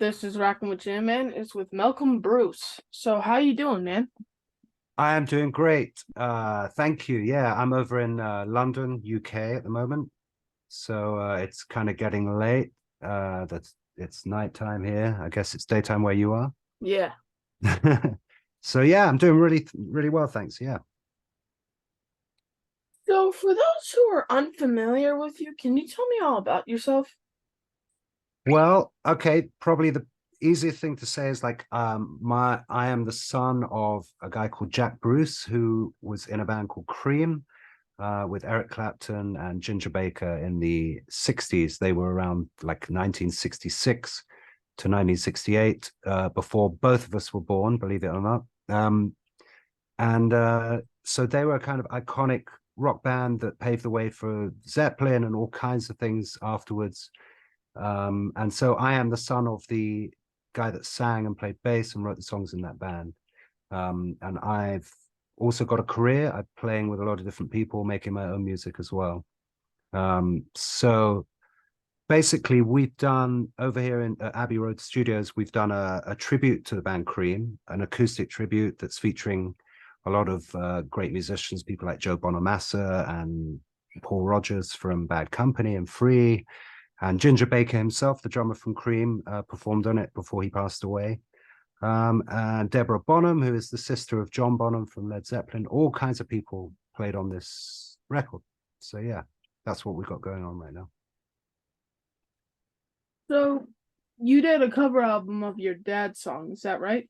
This is Rockin' with Jim, man. It's with Malcolm Bruce. So how you doing, man? I am doing great. Thank you. Yeah, I'm over in London, UK at the moment. So it's kind of getting late. That's it's nighttime here. I guess it's daytime where you are. Yeah. So yeah, I'm doing really well, thanks. Yeah. So for those who are unfamiliar with you, can you tell me all about yourself? Well, okay, probably the easiest thing to say is like I am the son of a guy called Jack Bruce who was in a band called Cream. With Eric Clapton and Ginger Baker in the 60s. They were around like 1966 to 1968, before both of us were born, believe it or not. And so they were a kind of iconic rock band that paved the way for Zeppelin and all kinds of things afterwards. And so I am the son of the guy that sang and played bass and wrote the songs in that band. And I've also got a career. I'm playing with a lot of different people, making my own music as well. So basically, we've done over here in Abbey Road Studios, we've done a tribute to the band Cream, an acoustic tribute that's featuring a lot of great musicians, people like Joe Bonamassa and Paul Rogers from Bad Company and Free, and Ginger Baker himself, the drummer from Cream, performed on it before he passed away. And Deborah Bonham, who is the sister of John Bonham from Led Zeppelin. All kinds of people played on this record. So yeah, that's what we've got going on right now. So you did a cover album of your dad's song, is that right?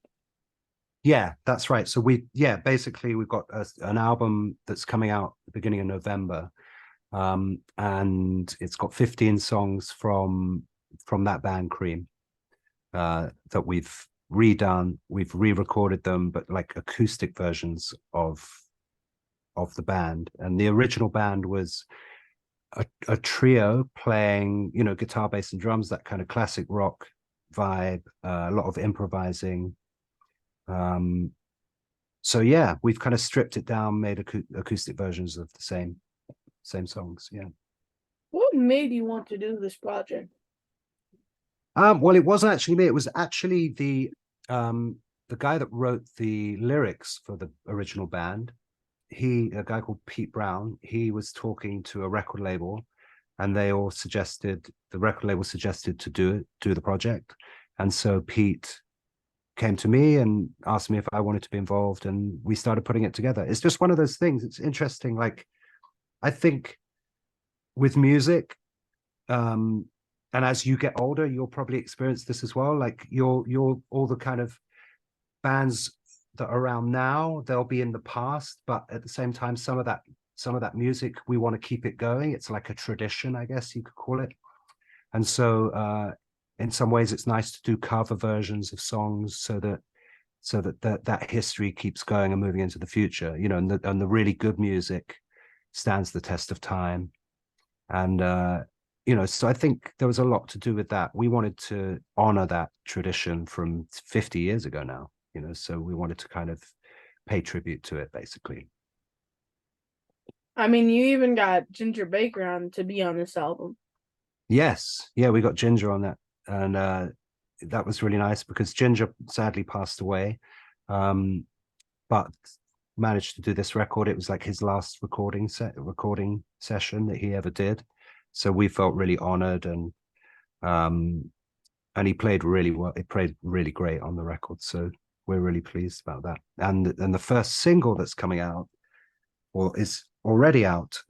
Yeah, that's right. So basically we've got an album that's coming out at the beginning of November, and it's got 15 songs from that band Cream, that we've redone. We've re-recorded them, but like acoustic versions of the band. And the original band was a trio playing, guitar, bass, and drums, that kind of classic rock vibe, a lot of improvising. Um, so yeah, we've kind of stripped it down, made acoustic versions of the same songs. Yeah. What made you want to do this project? Well, it wasn't actually me. It was actually the guy that wrote the lyrics for the original band. A guy called Pete Brown, he was talking to a record label, and the record label suggested to do the project. And so Pete came to me and asked me if I wanted to be involved, and we started putting it together. It's just one of those things. It's interesting. Like, I think with music, um, and as you get older, you'll probably experience this as well. Like you're all the kind of bands that are around now, they'll be in the past, but at the same time, some of that music, we want to keep it going. It's like a tradition, I guess you could call it. And so in some ways it's nice to do cover versions of songs so that history keeps going and moving into the future, and the really good music stands the test of time. And so I think there was a lot to do with that. We wanted to honor that tradition from 50 years ago now, so we wanted to kind of pay tribute to it, basically. I mean, you even got Ginger Baker on to be on this album. Yes, yeah, we got Ginger on that, and that was really nice because Ginger sadly passed away, but managed to do this record. It was like his last recording session that he ever did, so we felt really honored, um, and he played really well. He played really great on the record, so we're really pleased about that. And the first single that's coming out, or is already out,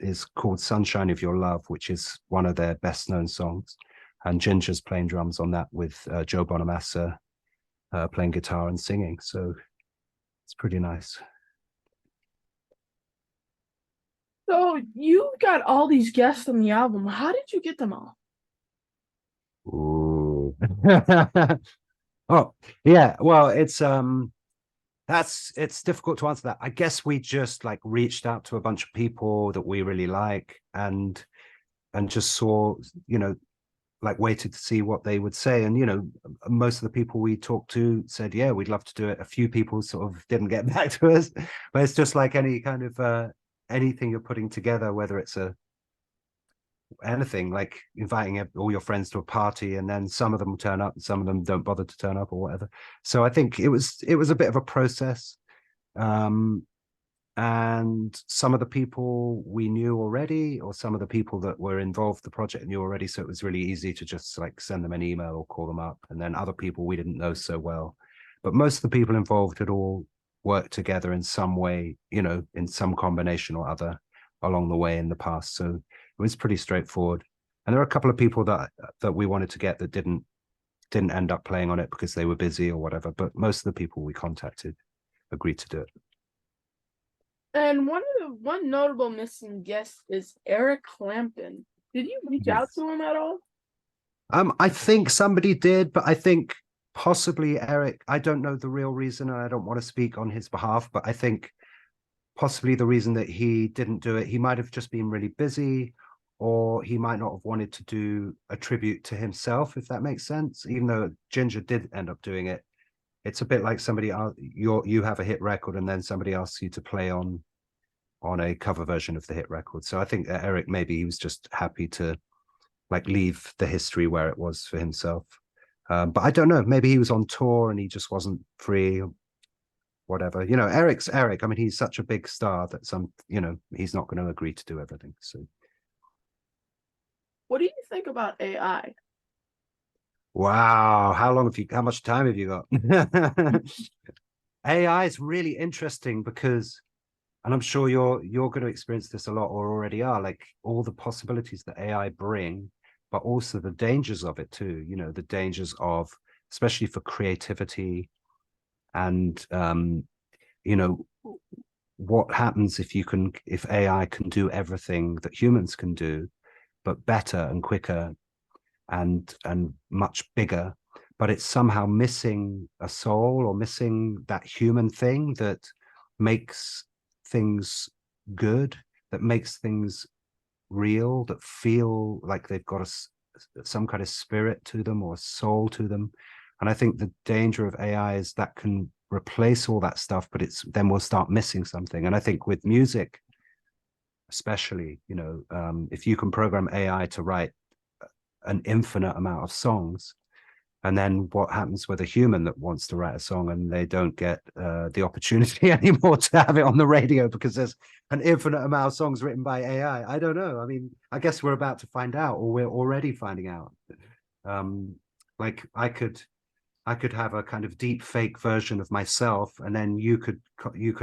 is called "Sunshine of Your Love," which is one of their best known songs. And Ginger's playing drums on that with Joe Bonamassa playing guitar and singing. So it's pretty nice. So you got all these guests on the album. How did you get them all? Ooh. Oh, yeah. Well, it's difficult to answer that. I guess we just like reached out to a bunch of people that we really like, and just saw, like waited to see what they would say. And most of the people we talked to said, yeah, we'd love to do it. A few people sort of didn't get back to us, but it's just like any kind of anything you're putting together, anything, like inviting all your friends to a party, and then some of them turn up, some of them don't bother to turn up or whatever. So I think it was a bit of a process. Um, and some of the people we knew already, or some of the people that were involved in the project knew already, so it was really easy to just like send them an email or call them up. And then other people we didn't know so well, but most of the people involved had all worked together in some way, in some combination or other along the way in the past. So it was pretty straightforward. And there were a couple of people that we wanted to get that didn't end up playing on it because they were busy or whatever, but most of the people we contacted agreed to do it. And one notable missing guest is Eric Clapton. Did you reach out Yes. to him at all? I think somebody did, but I think possibly Eric. I don't know the real reason, and I don't want to speak on his behalf, but I think possibly the reason that he didn't do it, he might have just been really busy, or he might not have wanted to do a tribute to himself, if that makes sense. Even though Ginger did end up doing it, it's a bit like somebody you have a hit record, and then somebody asks you to play on a cover version of the hit record. So I think Eric, maybe he was just happy to like leave the history where it was for himself. But I don't know. Maybe he was on tour and he just wasn't free, or whatever. Eric's Eric. I mean, he's such a big star that he's not going to agree to do everything. So, What do you think about AI? wow, how much time have you got? AI is really interesting because, and I'm sure you're going to experience this a lot or already are, like all the possibilities that AI bring, but also the dangers of it too. The dangers of, especially for creativity, and you know what happens if AI can do everything that humans can do, but better and quicker and much bigger, but it's somehow missing a soul or missing that human thing that makes things good, that makes things real, that feel like they've got some kind of spirit to them or soul to them. And I think the danger of AI is that can replace all that stuff, but then we'll start missing something. And I think with music, especially, if you can program AI to write an infinite amount of songs, and then what happens with a human that wants to write a song and they don't get the opportunity anymore to have it on the radio because there's an infinite amount of songs written by AI? I don't know. I mean, I guess we're about to find out, or we're already finding out. Like I could have a kind of deep fake version of myself, and then you could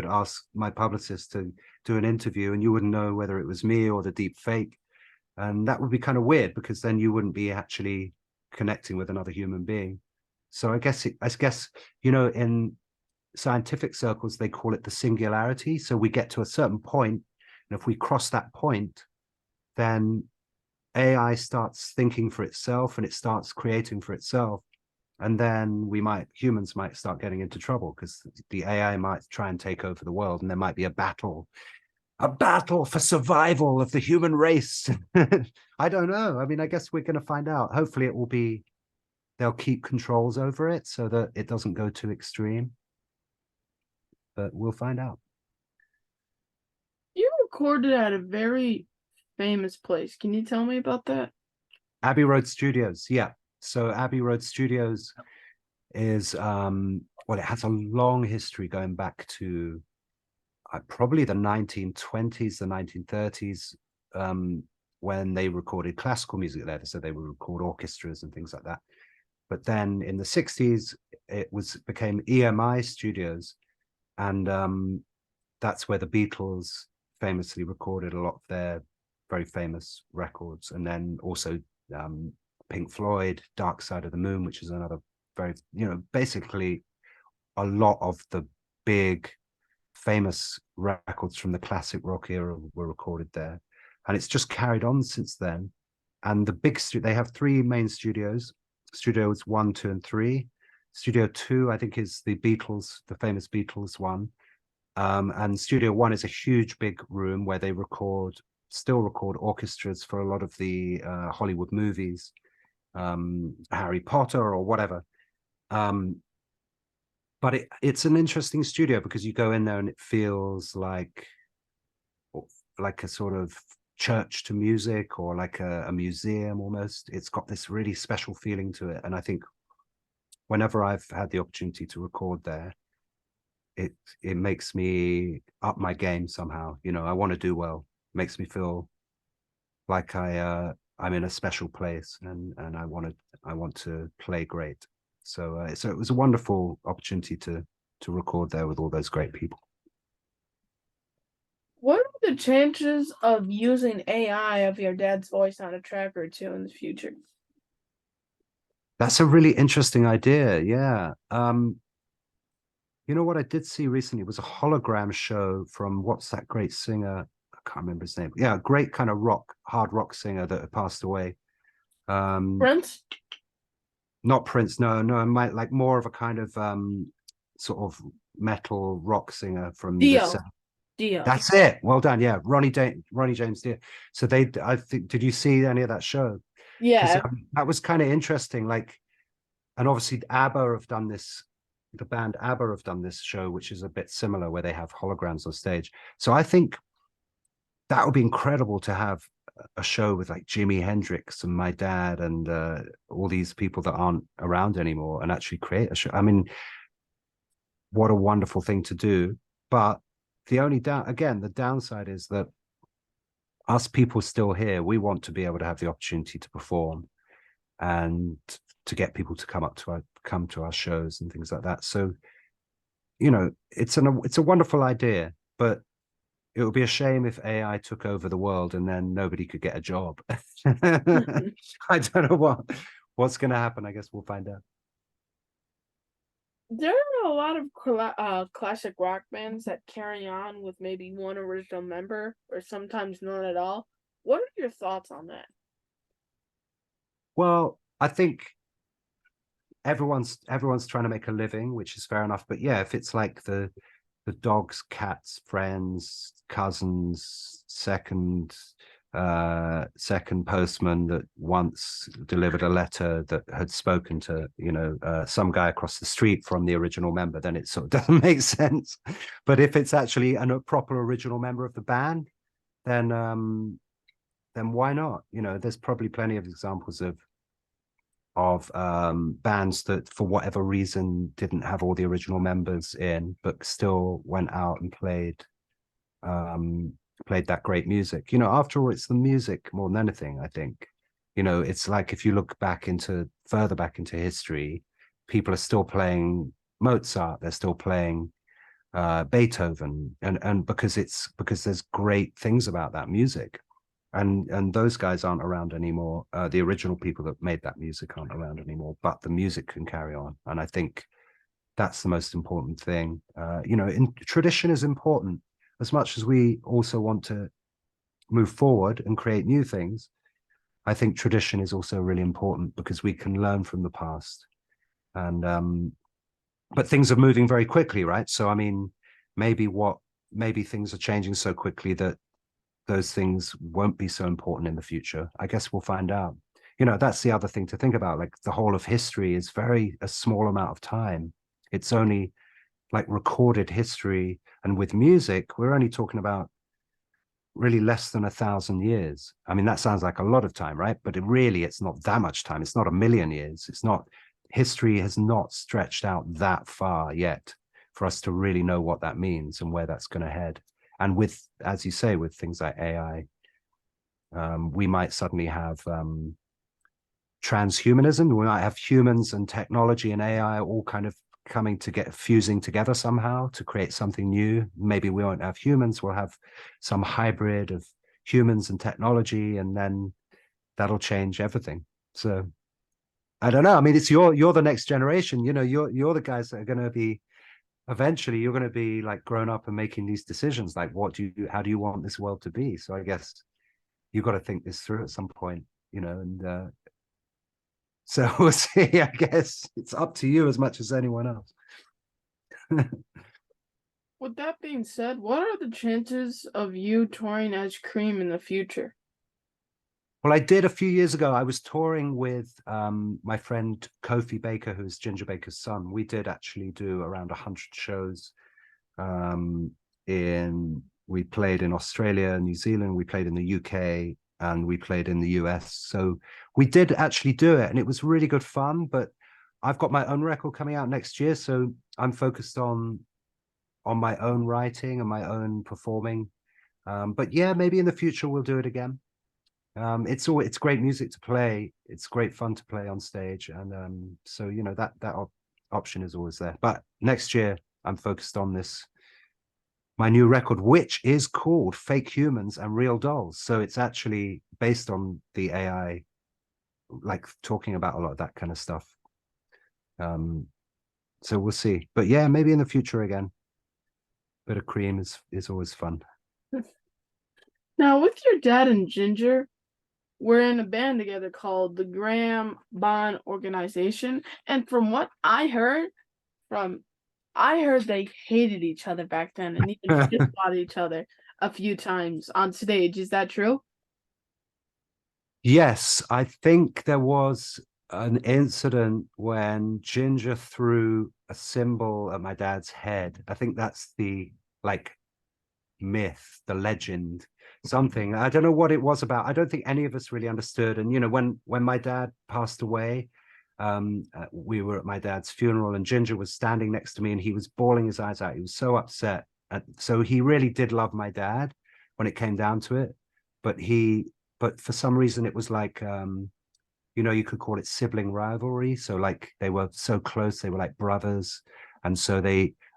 ask my publicist to do an interview, and you wouldn't know whether it was me or the deep fake, and that would be kind of weird because then you wouldn't be actually connecting with another human being. So I guess in scientific circles they call it the singularity. So we get to a certain point, and if we cross that point, then AI starts thinking for itself and it starts creating for itself. And then humans might start getting into trouble because the AI might try and take over the world, and there might be a battle for survival of the human race. I don't know. I mean, I guess we're going to find out. Hopefully they'll keep controls over it so that it doesn't go too extreme, but we'll find out. You recorded at a very famous place. Can you tell me about that? Abbey Road Studios. Yeah. So Abbey Road Studios is, well, it has a long history going back to probably the 1920s, the 1930s, when they recorded classical music there. So they would record orchestras and things like that. But then in the 60s, became EMI Studios, and that's where the Beatles famously recorded a lot of their very famous records, and then also Pink Floyd, Dark Side of the Moon, which is another very, basically a lot of the big famous records from the classic rock era were recorded there, and it's just carried on since then. And they have three main studios: Studios 1, 2, and 3. Studio 2, I think, is the famous Beatles one. And Studio 1 is a huge big room where they still record orchestras for a lot of the Hollywood movies, Harry Potter or whatever. But it's an interesting studio because you go in there and it feels like a sort of church to music, or like a museum almost. It's got this really special feeling to it. And I think whenever I've had the opportunity to record there, it makes me up my game somehow. I want to do well. Makes me feel like I'm in a special place, and I want to play great. So it was a wonderful opportunity to record there with all those great people. What are the chances of using AI of your dad's voice on a track or two in the future? That's a really interesting idea. Yeah. You know what I did see recently was a hologram show from what's that great singer? I can't remember his name. Yeah, great kind of hard rock singer that had passed away. Um, Prince? Not Prince, no, no, I might like more of a kind of sort of metal rock singer from the Dio. Dio. That's it. Well done. Yeah, Ronnie James Dio. So I think, did you see any of that show? Because Yeah. that was kind of interesting. Like, and obviously ABBA have done this. The band ABBA have done this show, which is a bit similar, where they have holograms on stage. So I think that would be incredible to have a show with like Jimi Hendrix and my dad and all these people that aren't around anymore, and actually create a show. I mean, what a wonderful thing to do. But the downside is that us people still here, we want to be able to have the opportunity to perform and to get people to come to our shows and things like that. So, it's a wonderful idea, but it would be a shame if AI took over the world and then nobody could get a job. I don't know what's going to happen. I guess we'll find out. There are a lot of classic rock bands that carry on with maybe one original member or sometimes none at all. What are your thoughts on that? Well, I think everyone's trying to make a living, which is fair enough. But yeah, if it's like the dogs, cats, friends, cousins, second postman that once delivered a letter that had spoken to some guy across the street from the original member, then it sort of doesn't make sense. But if it's actually a proper original member of the band, then why not? There's probably plenty of examples of bands that for whatever reason didn't have all the original members in, but still went out and um played that great music. After all, it's the music more than anything. I think it's like, if you look further back into history, people are still playing Mozart, they're still playing Beethoven, and because there's great things about that music. And those guys aren't around anymore. The original people that made that music aren't around anymore, but the music can carry on. And I think that's the most important thing. Tradition is important as much as we also want to move forward and create new things. I think tradition is also really important because we can learn from the past. And but things are moving very quickly, right? So I mean, maybe things are changing so quickly that those things won't be so important in the future. I guess we'll find out. That's the other thing to think about. Like, the whole of history is a small amount of time. It's only like recorded history. And with music, we're only talking about really less than 1,000 years. I mean, that sounds like a lot of time, right? But it's not that much time. It's not a million years. History has not stretched out that far yet for us to really know what that means and where that's going to head. And as you say, with things like AI, we might suddenly have transhumanism. We might have humans and technology and AI all kind of fusing together somehow to create something new. Maybe we won't have humans, we'll have some hybrid of humans and technology, and then that'll change everything. So I don't know. I mean, you're the next generation. You're the guys that are going to be eventually, you're going to be like grown up and making these decisions. Like, how do you want this world to be? So I guess you've got to think this through at some point, and so we'll see. I guess it's up to you as much as anyone else. With that being said, what are the chances of you touring as Cream in the future? Well, I did a few years ago. I was touring with my friend Kofi Baker, who's Ginger Baker's son. We did actually do around 100 shows in we played in Australia, New Zealand, we played in the UK, and we played in the US. So we did actually do it, and it was really good fun. But I've got my own record coming out next year, so I'm focused on my own writing and my own performing. But yeah, maybe in the future we'll do it again. It's great music to play. It's great fun to play on stage, and so you know that option is always there. But next year I'm focused on this my new record, which is called Fake Humans and Real Dolls. So it's actually based on the AI, like talking about a lot of that kind of stuff. So we'll see. But yeah, maybe in the future again. Bit of Cream is always fun. Now, with your dad and Ginger, we're in a band together called the Graham Bond Organization. And from what from I heard they hated each other back then and even fist fought each other a few times on stage. Is that true? Yes, I think there was an incident when Ginger threw a cymbal at my dad's head. I think that's the like myth, the legend, something. I don't know what it was about. I don't think any of us really understood. And you know, when my dad passed away, we were at my dad's funeral, and Ginger was standing next to me, and he was bawling his eyes out. He was so upset. And so he really did love my dad when it came down to it. But but for some reason, it was like you know, you could call it sibling rivalry. So like they were so close, they were like brothers. And so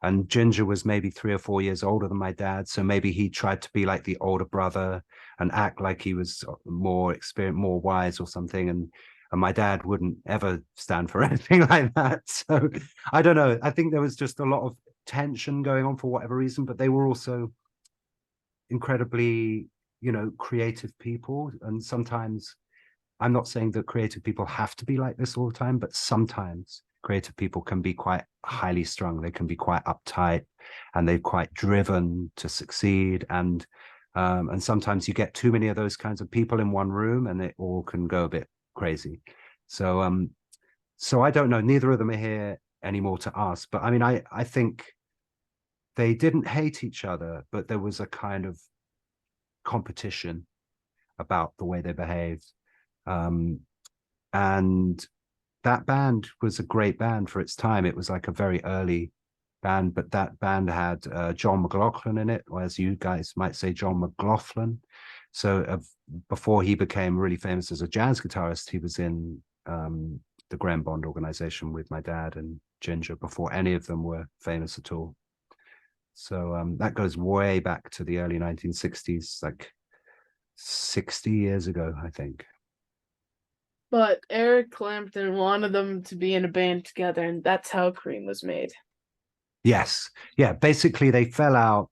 and Ginger was maybe 3 or 4 years older than my dad. So maybe he tried to be like the older brother and act like he was more experienced, more wise or something. And my dad wouldn't ever stand for anything like that. So I don't know. I think there was just a lot of tension going on for whatever reason, but they were also incredibly, you know, creative people. And sometimes I'm not saying that creative people have to be like this all the time, but sometimes creative people can be quite highly strung. They can be quite uptight, and they're quite driven to succeed. And sometimes you get too many of those kinds of people in one room, and it all can go a bit crazy. So I don't know. Neither of them are here anymore to ask. But I mean, I think they didn't hate each other, but there was a kind of competition about the way they behaved. Um, and that band was a great band for its time. It was like a very early band, but that band had John McLaughlin in it, or as you guys might say, John McLaughlin. So before he became really famous as a jazz guitarist, he was in the Graham Bond organization with my dad and Ginger before any of them were famous at all. So that goes way back to the early 1960s, like 60 years ago, I think. But Eric Clapton wanted them to be in a band together, and that's how Cream was made. Yes. Yeah. Basically, they fell out,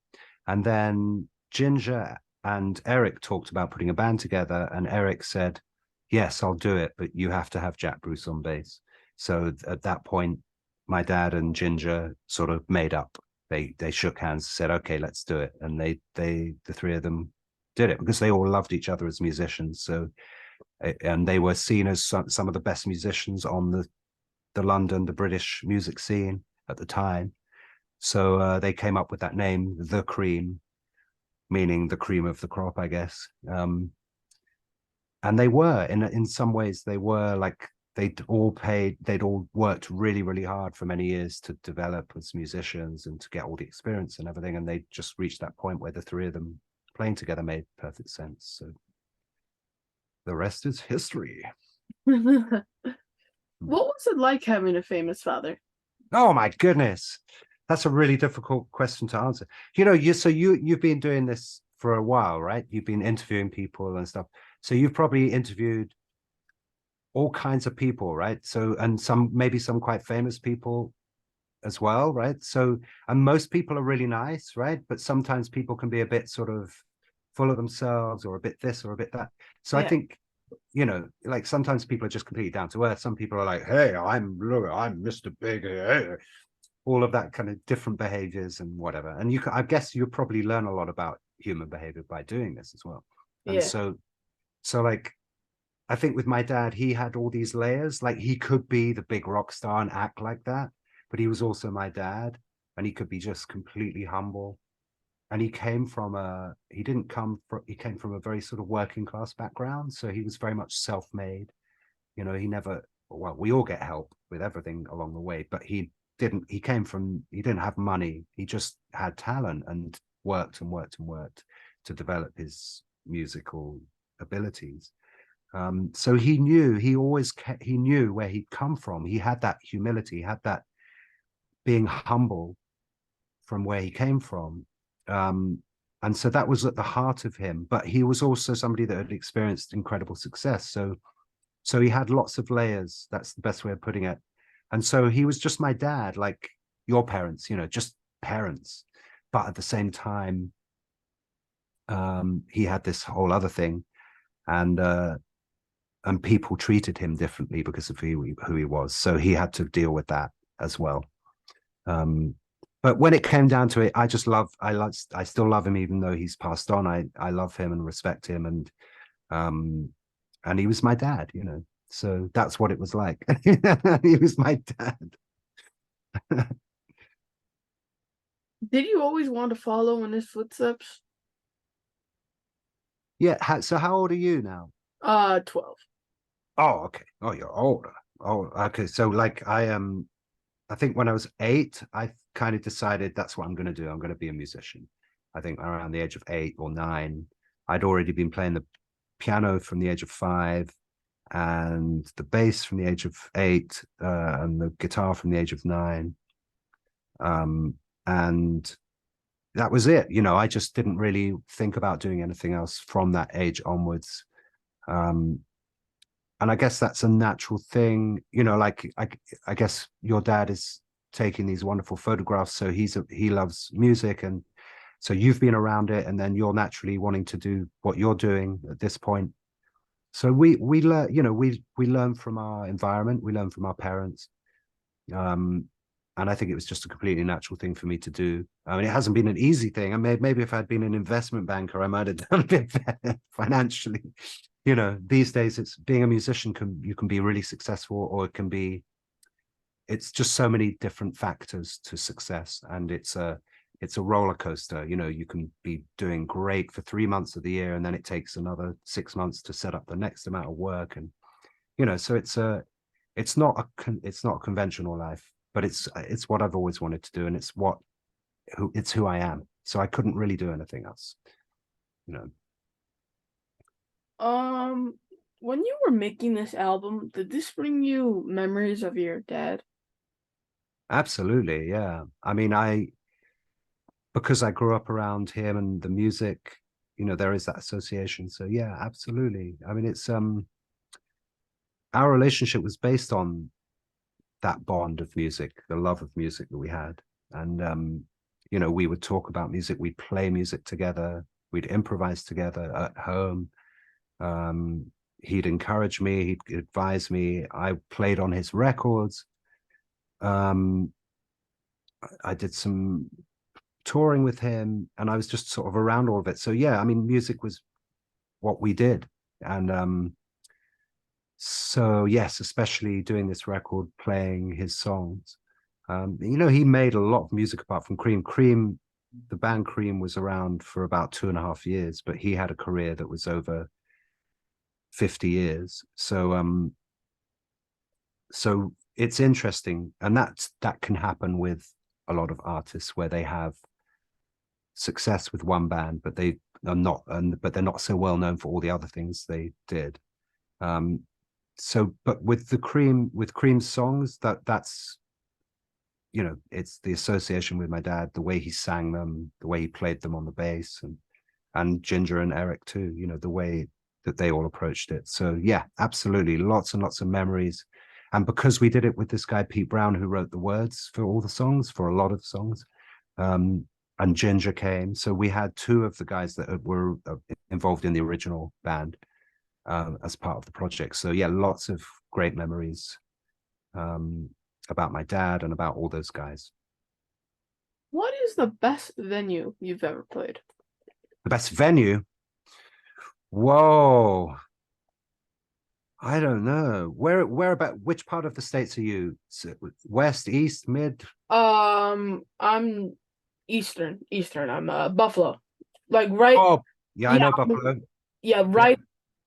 and then Ginger and Eric talked about putting a band together, and Eric said, "Yes, I'll do it, but you have to have Jack Bruce on bass." So at that point, my dad and Ginger sort of made up. They shook hands, said, "Okay, let's do it," and the three of them did it because they all loved each other as musicians. So and they were seen as some of the best musicians on the London, the British music scene at the time. So they came up with that name, The Cream, meaning the cream of the crop, I guess. And they were, in some ways, they were like they'd all worked really, really hard for many years to develop as musicians and to get all the experience and everything. And they just reached that point where the three of them playing together made perfect sense. So the rest is history. What was it like having a famous father? Oh my goodness. That's a really difficult question to answer. You know, you've been doing this for a while, right? You've been interviewing people and stuff. So you've probably interviewed all kinds of people, right? So and maybe some quite famous people as well, right? So and most people are really nice, right? But sometimes people can be a bit sort of full of themselves or a bit this or a bit that. So I Yeah, think you know, like sometimes people are just completely down to earth. Some people are like, "Hey, I'm Mr. Big," all of that kind of different behaviors and whatever. And I guess you probably learn a lot about human behavior by doing this as well. And yeah. so like, I think with my dad, he had all these layers. Like he could be the big rock star and act like that, but he was also my dad, and he could be just completely humble and he came from a very sort of working class background, so he was very much self-made. He never, well, we all get help with everything along the way, but he didn't have money. He just had talent and worked and worked and worked to develop his musical abilities. So he knew where he'd come from. He had that humility, he had that being humble from where he came from. Um, and so that was at the heart of him. But he was also somebody that had experienced incredible success. So he had lots of layers. That's the best way of putting it. And so he was just my dad, like your parents, just parents. But at the same time, he had this whole other thing, and people treated him differently because of who he was. So he had to deal with that as well. Um, but when it came down to it, I still love him, even though he's passed on. I love him and respect him, um, and he was my dad. So that's what it was like. He was my dad. Did you always want to follow in his footsteps? Yeah. So how old are you now? 12. Oh, okay. Oh, you're older. Oh, okay. So like I think when I was 8, I kind of decided that's what I'm going to do. I'm going to be a musician. I think around the age of 8 or 9, I'd already been playing the piano from the age of 5, and the bass from the age of 8, and the guitar from the age of 9. And that was it. I just didn't really think about doing anything else from that age onwards. Um, and I guess that's a natural thing. Like I guess your dad is taking these wonderful photographs, so he loves music, and so you've been around it, and then you're naturally wanting to do what you're doing at this point. So we learn, we learn from our environment, we learn from our parents. Um, and I think it was just a completely natural thing for me to do. I mean, it hasn't been an easy thing. I mean, maybe if I'd been an investment banker, I might have done a bit better financially. These days, it's being a musician you can be really successful, or it's just so many different factors to success, and it's a roller coaster. You can be doing great for 3 months of the year, and then it takes another 6 months to set up the next amount of work, and so it's not a conventional life, but it's what I've always wanted to do, and it's who I am. So I couldn't really do anything else. You know, Um, when you were making this album, did this bring you memories of your dad? absolutely, yeah. I mean, because I grew up around him and the music, there is that association. So yeah, absolutely. I mean, it's our relationship was based on that bond of music, the love of music that we had. And we would talk about music, we'd play music together, we'd improvise together at home. Um, he'd encourage me, he'd advise me. I played on his records. Um, I did some touring with him, and I was just sort of around all of it. So yeah, I mean, music was what we did. And so yes, especially doing this record, playing his songs. He made a lot of music apart from Cream. The band Cream was around for about 2.5 years, but he had a career that was over 50 years. So it's interesting, and that can happen with a lot of artists where they have success with one band, but but they're not so well known for all the other things they did. Um, but with Cream's songs, that's it's the association with my dad, the way he sang them, the way he played them on the bass, and Ginger and Eric too. The way that they all approached it. So yeah, absolutely, lots and lots of memories. And because we did it with this guy Pete Brown, who wrote the words for all the songs, for a lot of songs, um, and Ginger came, so we had two of the guys that were involved in the original band as part of the project. So yeah, lots of great memories um, about my dad and about all those guys. What is the best venue you've ever played? The best venue? Whoa, I don't know. Where about which part of the states are you? West, east, mid? I'm Eastern. I'm Buffalo, like right, Oh, yeah, I yeah, know Buffalo. yeah, Yeah,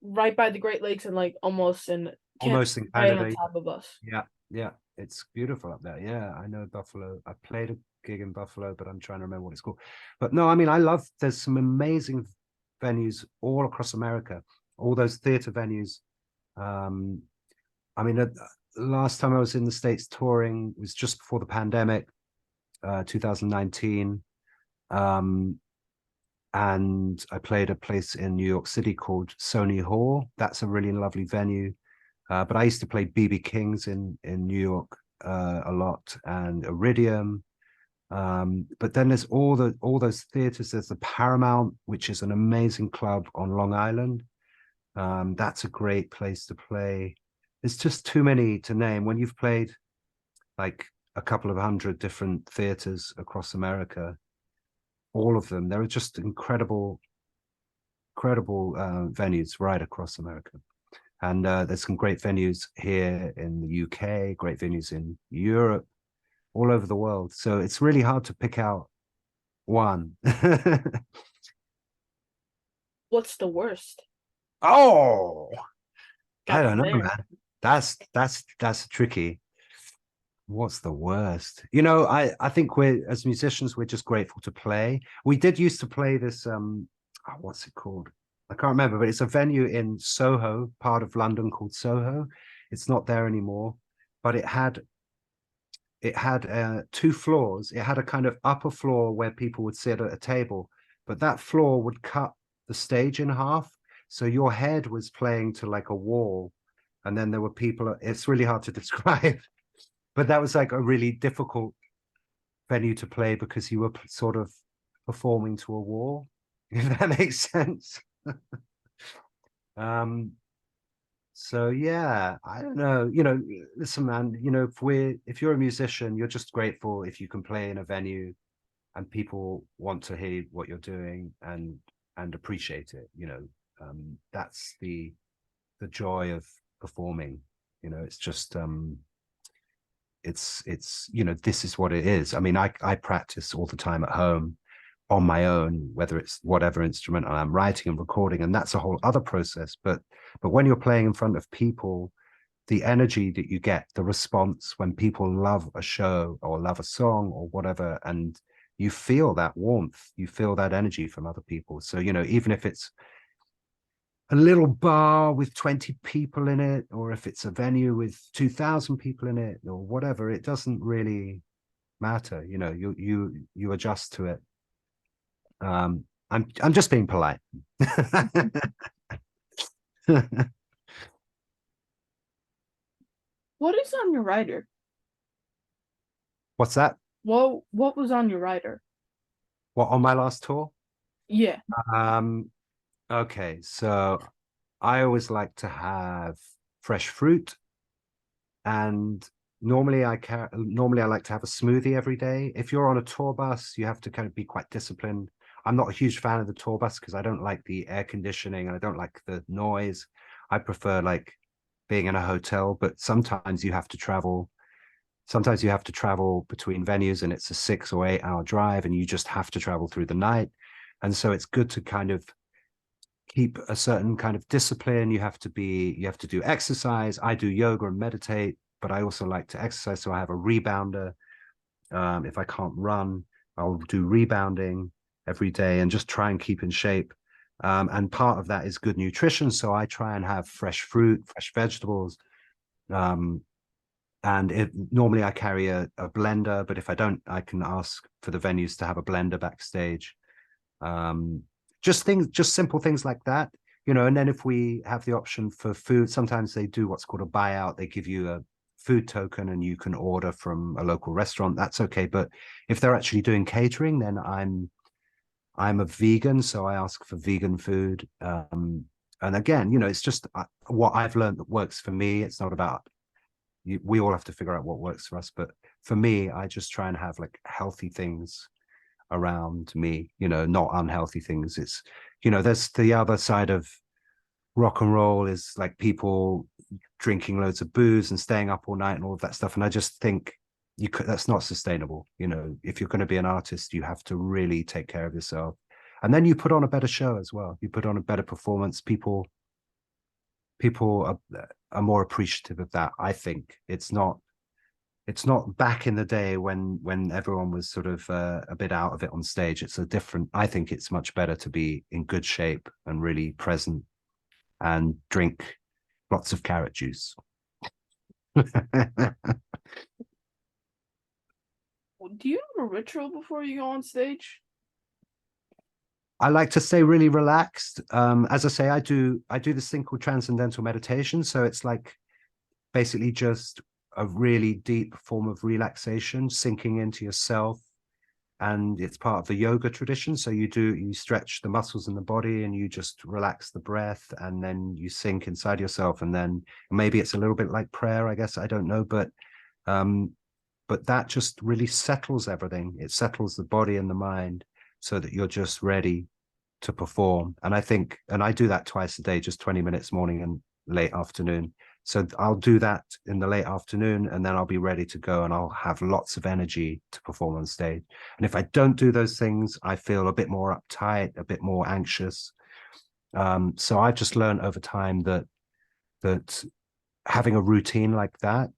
right by the Great Lakes and like almost in Canada, almost in right on Canada. top of us. Yeah, yeah, it's beautiful up there. Yeah, I know Buffalo. I played a gig in Buffalo, but I'm trying to remember what it's called. But no, I mean, I love. There's some amazing venues all across America. All those theater venues. Um, I mean, last time I was in the States touring was just before the pandemic, 2019. Um, and I played a place in New York City called Sony Hall. That's a really lovely venue. But I used to play BB King's in New York a lot, and Iridium. But then there's all those theaters. There's the Paramount, which is an amazing club on Long Island. That's a great place to play. There's just too many to name. When you've played like a couple of hundred different theaters across America, all of them, there are just incredible venues right across America. And there's some great venues here in the UK, great venues in Europe, all over the world. So it's really hard to pick out one. What's the worst? Oh, I Got don't you know, there. man. That's tricky. What's the worst? You know, I think we're as musicians, we're just grateful to play. We did used to play this what's it called? I can't remember, but it's a venue in Soho, part of London called Soho. It's not there anymore, but it had two floors. It had a kind of upper floor where people would sit at a table, but that floor would cut the stage in half. So your head was playing to like a wall, and then there were people. It's really hard to describe, but that was like a really difficult venue to play because you were sort of performing to a wall, if that makes sense. um, so yeah, I don't know. You know, listen, man. You know, if you're a musician, you're just grateful if you can play in a venue and people want to hear what you're doing and appreciate it. You know, that's the joy of performing. You know, it's just it's you know this is what it is. I mean, I practice all the time at home on my own, whether it's whatever instrument I'm writing and recording, and that's a whole other process. But when you're playing in front of people, the energy that you get, the response when people love a show or love a song or whatever, and you feel that warmth, you feel that energy from other people. So, you know, even if it's a little bar with 20 people in it, or if it's a venue with 2,000 people in it, or whatever, it doesn't really matter. You know, you adjust to it. I'm just being polite. What is on your rider? What's that? What was on your rider? What on my last tour? Yeah. Um, okay, so I always like to have fresh fruit, and normally I like to have a smoothie every day. If you're on a tour bus, you have to kind of be quite disciplined. I'm not a huge fan of the tour bus because I don't like the air conditioning and I don't like the noise. I prefer like being in a hotel, but sometimes you have to travel between venues and it's a 6 or 8 hour drive and you just have to travel through the night. And so it's good to kind of keep a certain kind of discipline. You have to do exercise. I do yoga and meditate, but I also like to exercise. So I have a rebounder. If I can't run, I'll do rebounding every day and just try and keep in shape. And part of that is good nutrition. So I try and have fresh fruit, fresh vegetables. Um, and normally I carry a blender, but if I don't, I can ask for the venues to have a blender backstage. Um, just simple things like that, you know. And then if we have the option for food, sometimes they do what's called a buyout. They give you a food token and you can order from a local restaurant. That's okay. But if they're actually doing catering, then I'm a vegan, so I ask for vegan food. And again, you know, it's just what I've learned that works for me. It's not about we all have to figure out what works for us. But for me, I just try and have like healthy things around me, you know, not unhealthy things. It's, you know, there's the other side of rock and roll is like people drinking loads of booze and staying up all night and all of that stuff. And I just think you could, that's not sustainable. You know, if you're going to be an artist, you have to really take care of yourself, and then you put on a better show as well. You put on a better performance. People are more appreciative of that. I think it's not back in the day when everyone was sort of a bit out of it on stage. It's a different. I think it's much better to be in good shape and really present and drink lots of carrot juice. Do you have a ritual before you go on stage? I like to stay really relaxed. As I say, I do this thing called transcendental meditation. So it's like basically just a really deep form of relaxation, sinking into yourself. And it's part of the yoga tradition. So you stretch the muscles in the body and you just relax the breath, and then you sink inside yourself. And then maybe it's a little bit like prayer, I guess. I don't know, um, but that just really settles everything. It settles the body and the mind so that you're just ready to perform. And I think, and I do that twice a day, just 20 minutes morning and late afternoon. So I'll do that in the late afternoon, and then I'll be ready to go and I'll have lots of energy to perform on stage. And if I don't do those things, I feel a bit more uptight, a bit more anxious. So I've just learned over time that having a routine like that,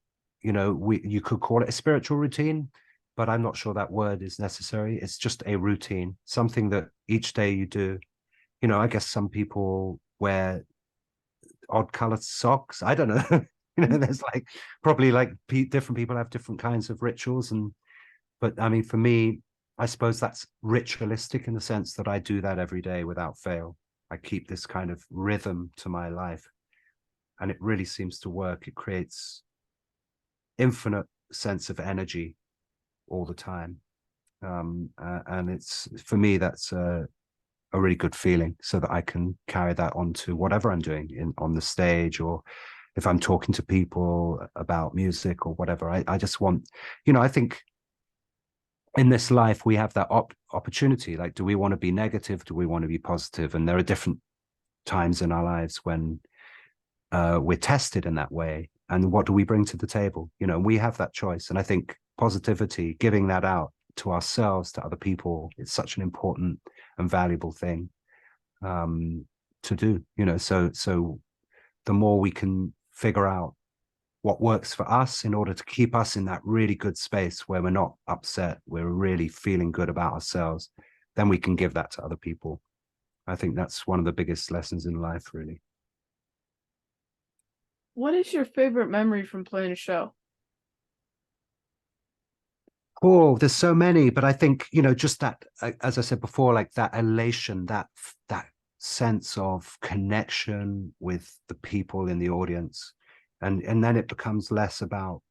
you know, you could call it a spiritual routine, but I'm not sure that word is necessary. It's just a routine, something that each day you do. You know, I guess some people wear odd colored socks. I don't know. You know, there's like probably like different people have different kinds of rituals. And but I mean, for me, I suppose that's ritualistic in the sense that I do that every day without fail. I keep this kind of rhythm to my life, and it really seems to work. It creates infinite sense of energy all the time. And it's, for me, that's a really good feeling, so that I can carry that on to whatever I'm doing on the stage, or if I'm talking to people about music or whatever. I just want, you know, I think in this life we have that opportunity. Like, do we want to be negative? Do we want to be positive? And there are different times in our lives when we're tested in that way. And what do we bring to the table? You know, we have that choice. And I think positivity, giving that out to ourselves, to other people, it's such an important and valuable thing to do. You know, so the more we can figure out what works for us in order to keep us in that really good space where we're not upset, we're really feeling good about ourselves, then we can give that to other people. I think that's one of the biggest lessons in life, really. What is your favorite memory from playing a show? Oh, there's so many, but I think, you know, just that, as I said before, like that elation, that sense of connection with the people in the audience, and then it becomes less about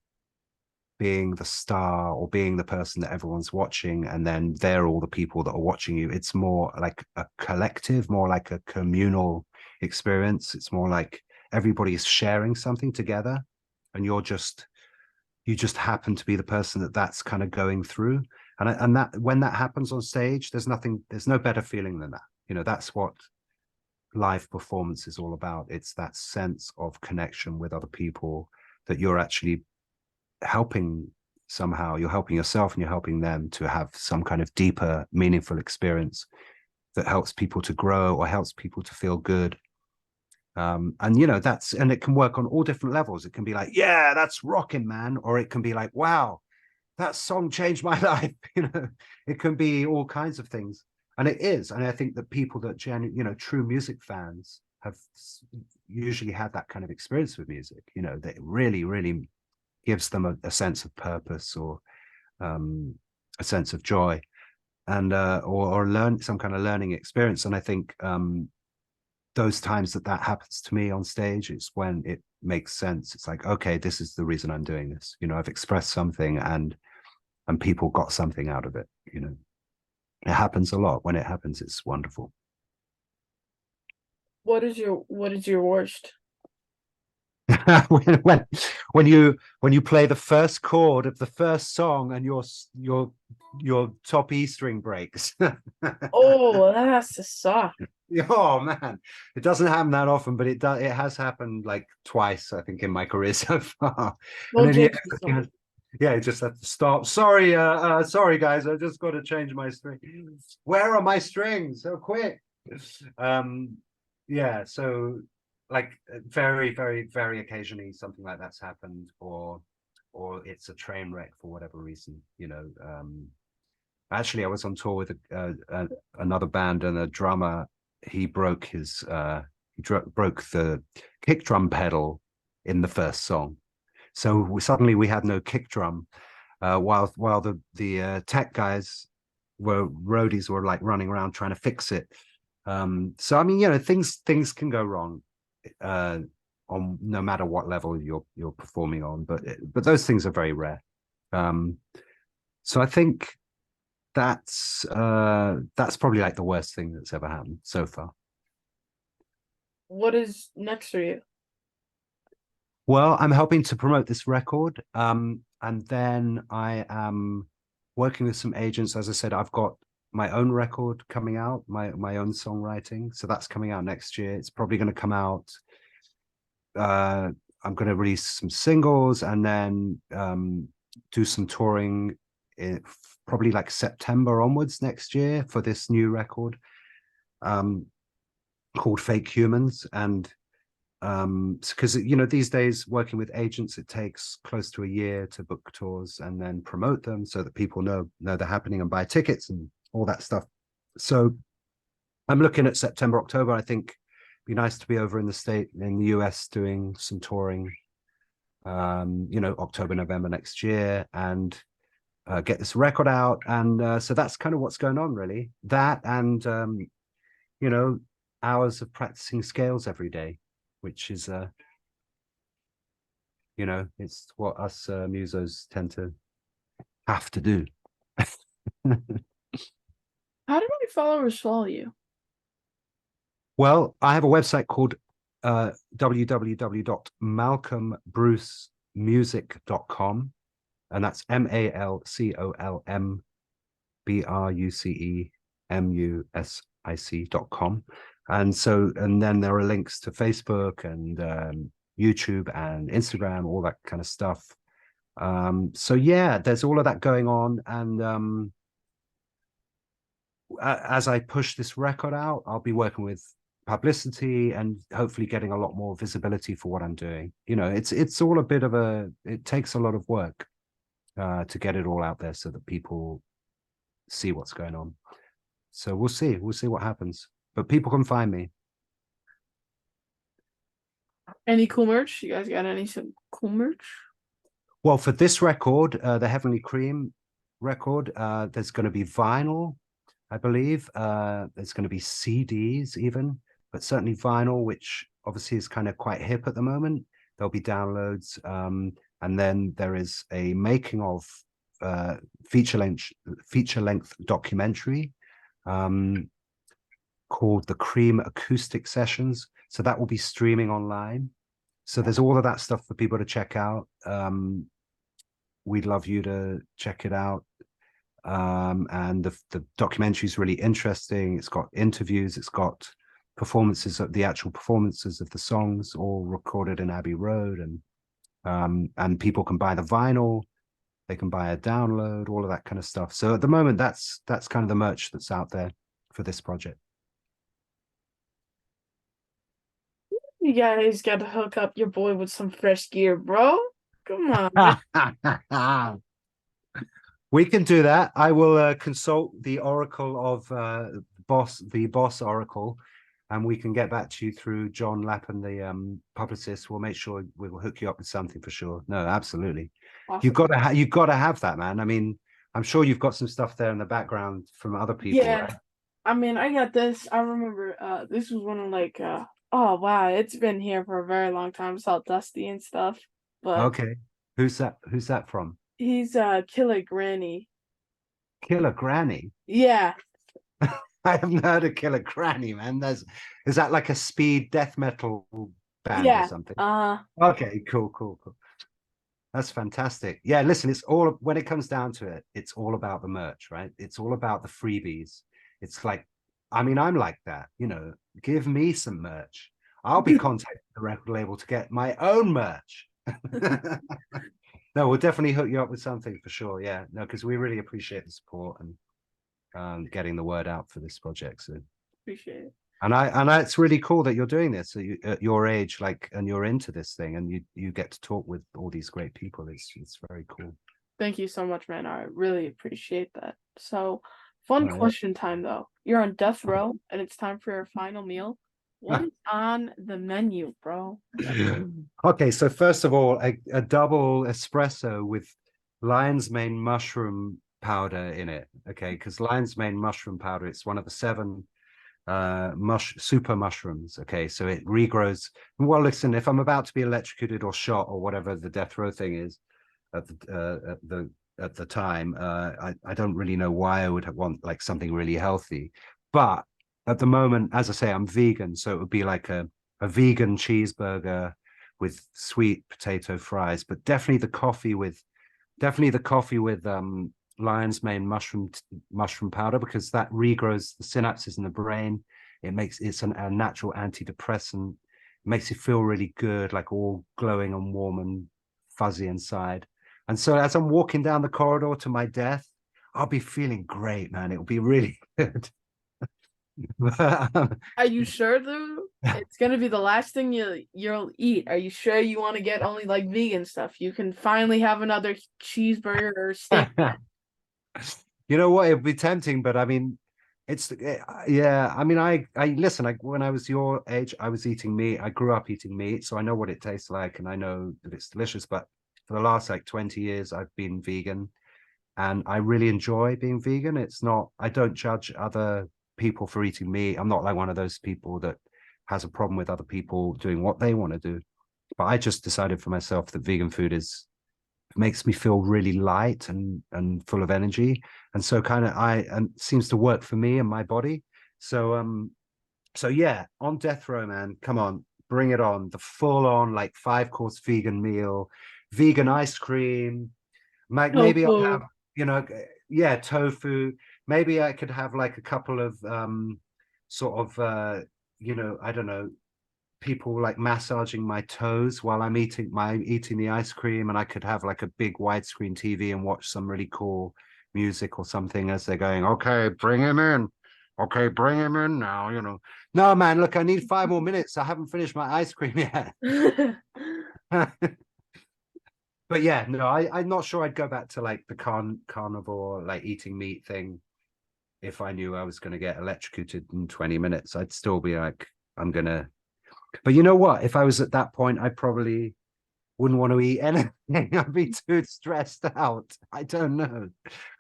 being the star or being the person that everyone's watching, and then they're all the people that are watching you. It's more like a collective, more like a communal experience. It's more like everybody's sharing something together, and you just happen to be the person that's kind of going through. And that, when that happens on stage, there's no better feeling than that. You know, that's what live performance is all about. It's that sense of connection with other people, that you're actually helping somehow. You're helping yourself and you're helping them to have some kind of deeper, meaningful experience that helps people to grow or helps people to feel good. And you know, and it can work on all different levels. It can be like, yeah, that's rocking, man, or it can be like, wow, that song changed my life. You know, it can be all kinds of things, and it is. And I think that people that you know, true music fans have usually had that kind of experience with music. You know, that really, really gives them a sense of purpose, or a sense of joy, and or learn some kind of learning experience. And I think those times that happens to me on stage, it's when it makes sense. It's like, okay, this is the reason I'm doing this. You know, I've expressed something, and people got something out of it. You know, it happens a lot. When it happens, it's wonderful. What is your worst? when when you play the first chord of the first song and your top E string breaks. Oh, that has to suck. Oh man, it doesn't happen that often, but it has happened like twice, I think, in my career so far. And Don't then, yeah, jinx yeah, yourself. Yeah, you just have to stop. Sorry guys, I just got to change my strings. Where are my strings? So quick. Um, yeah, so like very, very, very occasionally something like that's happened, or it's a train wreck for whatever reason, you know. Actually, I was on tour with another band, and a drummer, he broke his broke the kick drum pedal in the first song. So suddenly we had no kick drum, while the tech guys roadies were like running around trying to fix it. So I mean, you know, things can go wrong, uh, on no matter what level you're performing on, but those things are very rare. Um, so I think that's probably like the worst thing that's ever happened so far. What is next for you? Well, I'm helping to promote this record. And then I am working with some agents. As I said, I've got my own record coming out, my own songwriting. So that's coming out next year. It's probably going to come out. Uh, I'm going to release some singles and then do some touring in, probably like September onwards next year for this new record, um, called Fake Humans. And because you know these days working with agents, it takes close to a year to book tours and then promote them so that people know they're happening and buy tickets and all that stuff. So I'm looking at September, October. I think it'd be nice to be over in the US doing some touring, you know, October, November next year, and get this record out. And so that's kind of what's going on, really. That and you know, hours of practicing scales every day, which is you know, it's what us musos tend to have to do. How do my followers follow you? Well, I have a website called www.malcombrucemusic.com, and that's MALCOMBRUCEMUSIC.com. And so, and then there are links to Facebook and YouTube and Instagram, all that kind of stuff. So yeah, there's all of that going on. And as I push this record out, I'll be working with publicity and hopefully getting a lot more visibility for what I'm doing. You know, it's all a bit of it takes a lot of work to get it all out there so that people see what's going on. So we'll see what happens. But people can find me. Any cool merch? You guys got some cool merch? Well, for this record, the Heavenly Cream record, there's going to be vinyl, I believe. There's going to be CDs even, but certainly vinyl, which obviously is kind of quite hip at the moment. There'll be downloads. And then there is a making of feature length documentary called the Cream Acoustic Sessions. So that will be streaming online. So there's all of that stuff for people to check out. We'd love you to check it out. And the documentary is really interesting. It's got interviews, it's got performances of the actual performances of the songs, all recorded in Abbey Road, and people can buy the vinyl, they can buy a download, all of that kind of stuff. So at the moment, that's kind of the merch that's out there for this project. You guys got to hook up your boy with some fresh gear, bro. Come on, man. We can do that. I will consult the oracle of the boss oracle, and we can get back to you through John Lappin, the publicist. We'll make sure we will hook you up with something for sure. No, absolutely. Awesome. You've got to have that, man. I mean, I'm sure you've got some stuff there in the background from other people, Yeah. right? I mean, I got this. I remember this was one of oh wow, it's been here for a very long time. It's all dusty and stuff. But Okay. Who's that? Who's that from? he's Killer Granny. Killer Granny. Yeah. I haven't heard of Killer Granny, man. Is that like a speed death metal band or Yeah. something? Uh Okay, cool. That's fantastic. Yeah, listen, it's all when it comes down to it, it's all about the merch, right? It's all about the freebies. It's like, I mean, I'm like that, you know, give me some merch. I'll be contacting the record label to get my own merch. No, we'll definitely hook you up with something for sure. Yeah, no, because we really appreciate the support and getting the word out for this project. So, Appreciate it. it's really cool that you're doing this. So you, at your age, like, and you're into this thing, and you get to talk with all these great people. It's very cool. Thank you so much, man. I really appreciate that. So, fun Oh, question time though. You're on death row and it's time for your final meal. What yeah. is on the menu, bro? Okay, so first of all, a double espresso with lion's mane mushroom powder in it. Okay, because lion's mane mushroom powder, it's one of the seven super mushrooms. Okay, so it regrows. Well, listen, if I'm about to be electrocuted or shot or whatever the death row thing is at the time, I don't really know why I would want like something really healthy. But at the moment, as I say, I'm vegan, so it would be like a vegan cheeseburger with sweet potato fries, but definitely the coffee with lion's mane mushroom powder, because that regrows the synapses in the brain. It's a natural antidepressant. It makes you feel really good, like all glowing and warm and fuzzy inside. And so as I'm walking down the corridor to my death, I'll be feeling great, man. It'll be really good. Are you sure though? It's gonna be the last thing you'll eat. Are you sure you want to get only like vegan stuff? You can finally have another cheeseburger or steak. You know what? It'd be tempting, but I mean, yeah. I mean, I listen. Like when I was your age, I was eating meat. I grew up eating meat, so I know what it tastes like, and I know that it's delicious. But for the last like 20 years, I've been vegan, and I really enjoy being vegan. It's not. I don't judge other people for eating meat. I'm not like one of those people that has a problem with other people doing what they want to do. But I just decided for myself that vegan food is makes me feel really light and full of energy, and so kind of I and seems to work for me and my body. So yeah, on death row, man, come on, bring it on. The full on like 5 course vegan meal, vegan ice cream. Maybe I'll Tofu. have, you know, yeah, tofu. Maybe I could have like a couple of sort of I don't know, people like massaging my toes while I'm eating the ice cream, and I could have like a big widescreen TV and watch some really cool music or something as they're going, okay, bring him in. Okay, bring him in now, you know. No, man, look, I need 5 more minutes. I haven't finished my ice cream yet. But yeah, no, I'm not sure I'd go back to like the carnivore, like eating meat thing if I knew I was going to get electrocuted in 20 minutes. I'd still be like, I'm going to. But you know what? If I was at that point, I probably wouldn't want to eat anything. I'd be too stressed out. I don't know.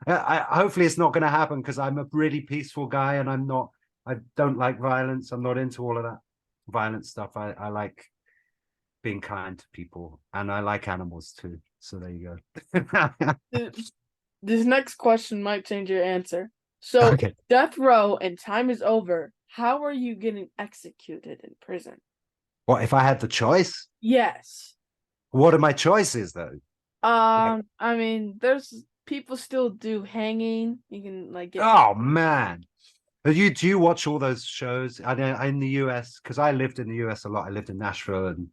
Hopefully it's not going to happen because I'm a really peaceful guy and I don't like violence. I'm not into all of that violent stuff. I like being kind to people and I like animals too. So there you go. This next question might change your answer. So, if Okay. death row and time is over, how are you getting executed in prison? What if I had the choice? Yes. What are my choices though? Like, I mean, there's people still do hanging. You can like get oh man. Do you watch all those shows? I know in the US, because I lived in the US a lot. I lived in Nashville and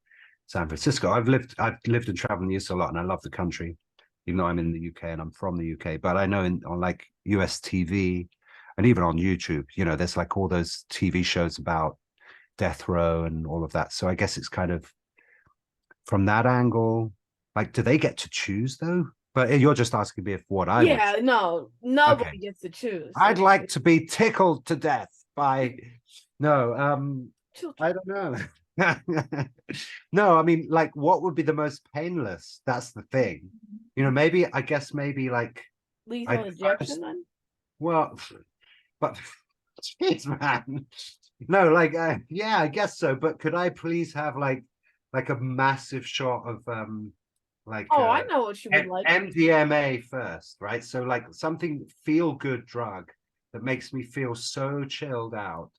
San Francisco. I've lived and traveled in the US a lot, and I love the country, even though I'm in the UK and I'm from the UK. But I know on like US TV and even on YouTube, there's like all those TV shows about death row and all of that. So I guess it's kind of from that angle. Like, do they get to choose though? But you're just asking me if what I would. yeah, no, Okay. nobody gets to choose. I'd like to be tickled to death by no, Children. I don't know. No, I mean, like, what would be the most painless? That's the thing. Maybe I guess maybe like Lethal I'd injection first, then? well, but jeez, man. No, like yeah, I guess so. But could I please have like a massive shot of like Oh, I know what you would like. MDMA first, right? So like something feel good drug that makes me feel so chilled out,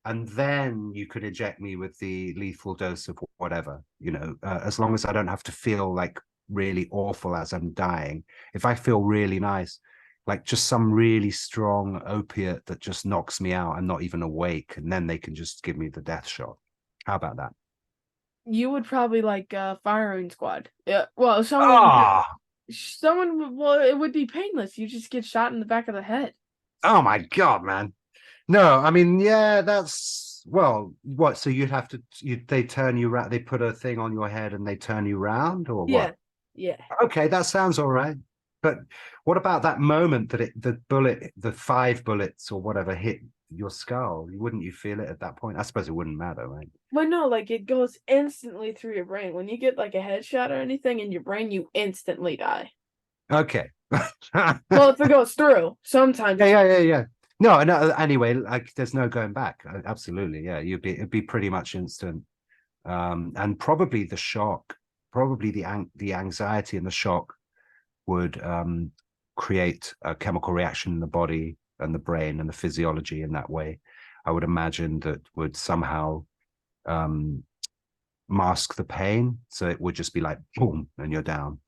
and then you could inject me with the lethal dose of whatever, as long as I don't have to feel like really awful as I'm dying. If I feel really nice, like just some really strong opiate that just knocks me out. I'm not even awake, and then they can just give me the death shot. How about that? You would probably like firing squad. Yeah. Well, Ah, well, it would be painless. You just get shot in the back of the head. oh my God, man. No, I mean, yeah, that's well, what? So you'd have to they turn you around, they put a thing on your head and they turn you round, or Yeah. what? Yeah. Okay, that sounds all right. But what about that moment that the 5 bullets or whatever hit your skull? Wouldn't you feel it at that point? I suppose it wouldn't matter, right? But no, like it goes instantly through your brain. When you get like a headshot or anything in your brain, you instantly die. Okay. Well, if it goes through, sometimes Yeah, it's yeah, yeah, yeah. No, no. Anyway, like, there's no going back. Absolutely, yeah. It'd be pretty much instant. And probably the shock, probably the anxiety and the shock would create a chemical reaction in the body and the brain and the physiology in that way. I would imagine that would somehow um, mask the pain, so it would just be like boom, and you're down.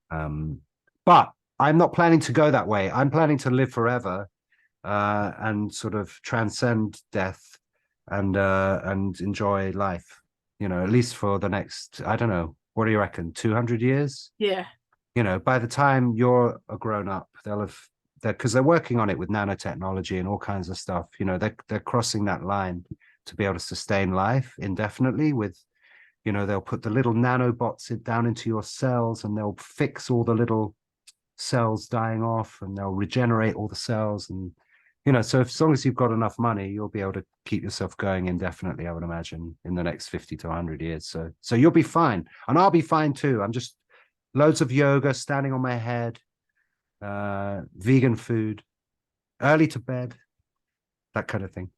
Um, but I'm not planning to go that way. I'm planning to live forever and sort of transcend death and enjoy life. You know, at least for the next, I don't know, what do you reckon, 200 years? yeah. You know, by the time you're a grown up, they'll have because they're working on it with nanotechnology and all kinds of stuff. You know, they're crossing that line to be able to sustain life indefinitely with, you know, they'll put the little nanobots down into your cells and they'll fix all the little cells dying off and they'll regenerate all the cells. And, you know, so if, as long as you've got enough money, you'll be able to keep yourself going indefinitely, I would imagine, in the next 50 to 100 years. So you'll be fine. And I'll be fine too. I'm just loads of yoga, standing on my head, vegan food, early to bed, that kind of thing.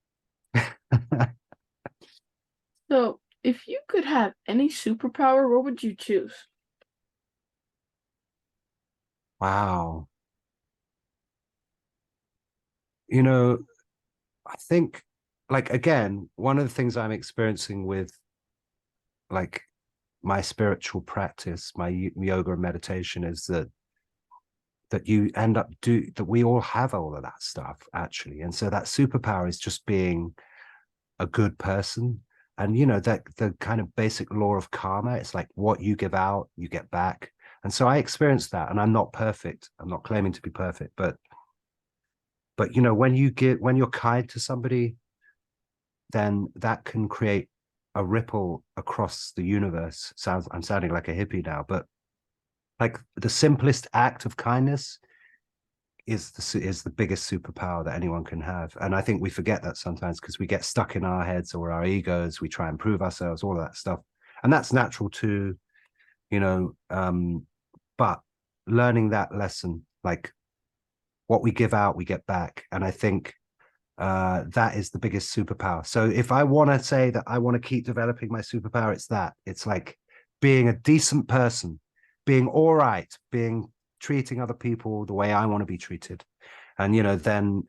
So, if you could have any superpower, what would you choose? Wow. You know, I think, like, again, one of the things I'm experiencing with, like, my spiritual practice, my yoga and meditation is that you end up that we all have all of that stuff actually. And so that superpower is just being a good person. And, you know, that the kind of basic law of karma, it's like what you give out, you get back. And so I experienced that, and I'm not perfect. I'm not claiming to be perfect, but you know, when you're kind to somebody, then that can create a ripple across the universe. I'm sounding like a hippie now, but like the simplest act of kindness is the biggest superpower that anyone can have. And I think we forget that sometimes because we get stuck in our heads or our egos, we try and prove ourselves, all of that stuff. And that's natural too, you know. But learning that lesson, like what we give out, we get back. And I think that is the biggest superpower. So if I want to say that I want to keep developing my superpower, it's that. It's like being a decent person, being all right, being treating other people the way I want to be treated. And you know, then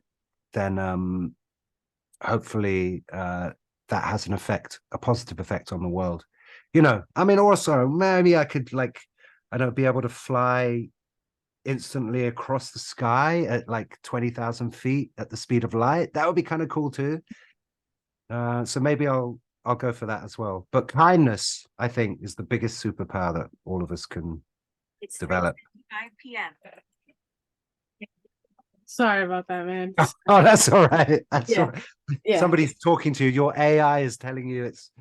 hopefully that has an effect, a positive effect on the world. You know, I mean, also maybe I could, like, I don't know, be able to fly instantly across the sky at like 20,000 feet at the speed of light. That would be kind of cool too. So maybe I'll go for that as well. But kindness, I think, is the biggest superpower that all of us can develop. 5 p.m. Sorry about that, man. Oh, that's all right. That's all Yeah, right. yeah, Somebody's talking to you. Your AI is telling you yeah, it's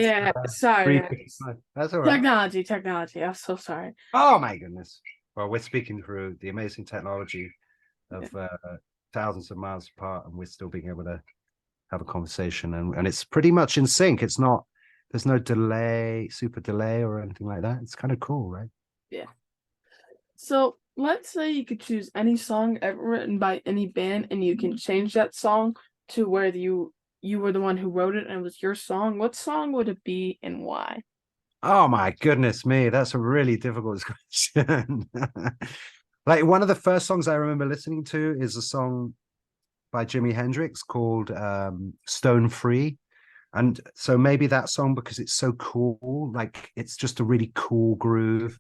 yeah. Sorry, man. 3:55. That's all right. Technology. I'm so sorry. Oh my goodness. Well, we're speaking through the amazing technology of thousands of miles apart, and we're still being able to have a conversation, and it's pretty much in sync. It's not, there's no delay, super delay or anything like that. It's kind of cool, right? Yeah. So let's say you could choose any song ever written by any band, and you can change that song to where you were the one who wrote it and it was your song. What song would it be and why? Oh my goodness me, that's a really difficult question. Like, one of the first songs I remember listening to is a song by Jimi Hendrix called Stone Free. And so maybe that song, because it's so cool, like it's just a really cool groove.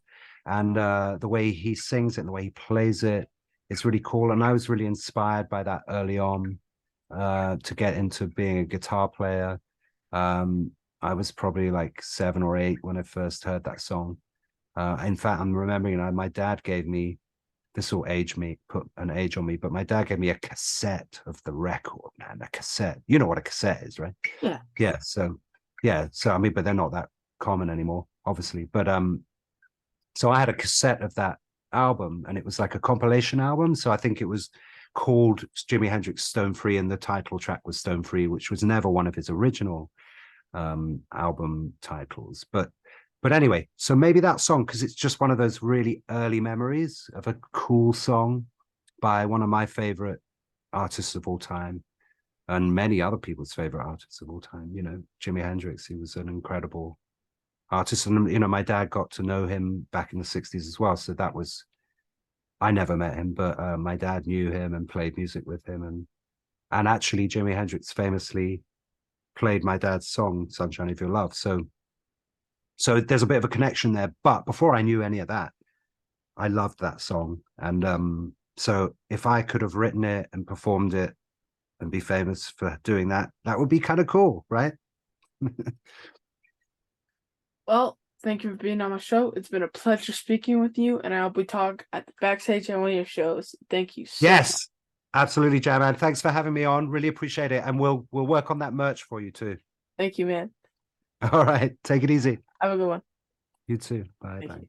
And the way he sings it and the way he plays it, it's really cool. And I was really inspired by that early on to get into being a guitar player. I was probably like 7 or 8 when I first heard that song. In fact, I'm remembering my dad gave me, this will age me, put an age on me, but my dad gave me a cassette of the record, man, a cassette. You know what a cassette is, right? Yeah. Yeah. So, yeah. So, I mean, but they're not that common anymore, obviously. But, so I had a cassette of that album and it was like a compilation album. So I think it was called Jimi Hendrix Stone Free and the title track was Stone Free, which was never one of his original album titles. But anyway, so maybe that song, because it's just one of those really early memories of a cool song by one of my favorite artists of all time and many other people's favorite artists of all time. You know, Jimi Hendrix, he was an incredible artist. And, you know, my dad got to know him back in the 60s as well. So that was, I never met him, but my dad knew him and played music with him. And actually, Jimi Hendrix famously played my dad's song, Sunshine of Your Love. So there's a bit of a connection there. But before I knew any of that, I loved that song. And so if I could have written it and performed it and be famous for doing that, that would be kind of cool, right? Well, thank you for being on my show. It's been a pleasure speaking with you, and I hope we talk at the backstage at one of your shows. Thank you so much. Yes, absolutely, Jaman. Thanks for having me on. Really appreciate it. And we'll work on that merch for you too. Thank you, man. All right. Take it easy. Have a good one. You too. Bye Thank bye. you.